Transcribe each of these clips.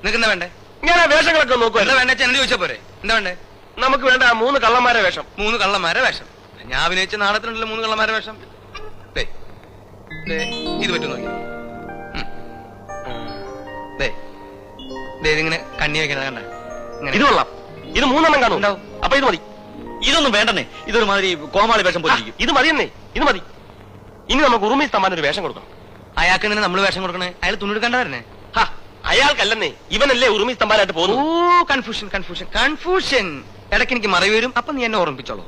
നിനക്ക് എന്താ വേണ്ടേ? ഞാൻ ആ വേഷങ്ങളൊക്കെ നോക്കുക. എന്താ വേണ്ട എന്നോട് ചോദിച്ചാ പോരെ? എന്താ വേണ്ടേ? നമുക്ക് വേണ്ട 3 കള്ളന്മാരെ വേഷം. 3 കള്ളന്മാരെ വേഷം. ഞാൻ അഭിനയിച്ച നാടകത്തിനുണ്ടല്ലോ 3 കള്ളന്മാരെ വേഷം. ഇത് പറ്റും നോക്കി. ഇതിങ്ങനെ കണ്ണി വെക്കണ കണ്ട. ഇത് കൊള്ളാം. ഇത് 3 കാണും. അപ്പൊ ഇത് മതി. ഇതൊന്നും വേണ്ടെന്നേ. ഇതൊരു മാതിരി കോമാളി വേഷം പോലെ. ഇത് മതിയെന്നേ. ഇത് മതി. ഇനി നമുക്ക് ഉറുമി സ്തംഭാൻ ഒരു വേഷം കൊടുക്കണം. അയാൾക്ക് തന്നെ നമ്മൾ വേഷം കൊടുക്കണേ? അയാൾ തുണിയെടുക്കണ്ട വരണേ? അയാൾക്കല്ലെന്നേ, ഇവനല്ലേ ഉറുമി സ്തംഭാനായിട്ട് പോകുന്നു. ഓ കൺഫ്യൂഷൻ. ഇടയ്ക്ക് എനിക്ക് മറവി വരും. അപ്പൊ നീ എന്നെ ഓർമ്മിപ്പിച്ചോളൂ.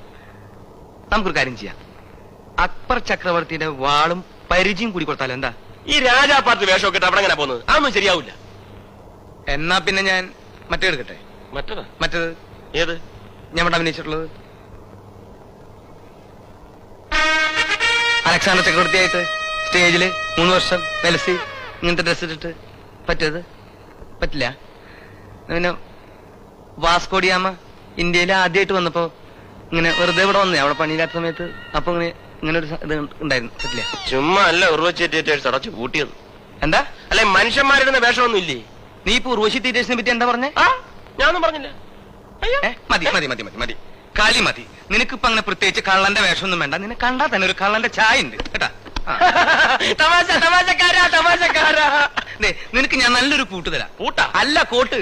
നമുക്കൊരു കാര്യം ചെയ്യാം. അക്ബർ ചക്രവർത്തിയുടെ വാളും പരിചയം കൂടി കൊടുത്താലോ? എന്താ? ഈ രാജാപാർട്ടി വേഷമൊക്കെ അവിടെ എങ്ങനെ പോകുന്നത്? അതൊന്നും ശരിയാവില്ല. എന്നാ പിന്നെ ഞാൻ മറ്റേ എടുക്കട്ടെ. മറ്റേത് ഏത്? ഞാൻ ഇവിടെ അഭിനയിച്ചിട്ടുള്ളത് അലക്സാണ്ടർ ചക്രവർത്തിയായിട്ട് സ്റ്റേജില് 3 വർഷം വെലസി ഇങ്ങനത്തെ ഡ്രസ് ഇട്ടിട്ട് പറ്റിയത് പറ്റില്ല. പിന്നെ വാസ്കോഡിയാമ ഇന്ത്യയിൽ ആദ്യമായിട്ട് വന്നപ്പോ ഇങ്ങനെ വെറുതെ ഇവിടെ വന്നേ, അവിടെ പണിയില്ലാത്ത സമയത്ത്. അപ്പൊ ഇങ്ങനെ ഒരു ഇത് ഉണ്ടായിരുന്നു. പറ്റില്ല. ചുമ്മാ അല്ല ഉർവശി തിയേറ്റേഴ്സ് അടച്ചു കൂട്ടിയത്. എന്താ? അല്ലെ മനുഷ്യന്മാരിടുന്ന വേഷമൊന്നും ഇല്ലേ? നീ ഇപ്പൊ ഉർവശി തിയേറ്റേഴ്സിനെ പറ്റി എന്താ പറഞ്ഞേ? ഞാനൊന്നും പറഞ്ഞില്ല. മതി കളി മതി. നിനക്കിപ്പൊ അങ്ങനെ പ്രത്യേകിച്ച് കള്ളന്റെ വേഷമൊന്നും വേണ്ട. നിന്നെ കണ്ടാ തന്നെ ഒരു കള്ളന്റെ ചായ ഉണ്ട് കേട്ടാ. തമാശക്കാരാ. നിനക്ക് ഞാൻ നല്ലൊരു കൂട്ട് തരാം. കൂട്ടാ അല്ല കോട്ട്.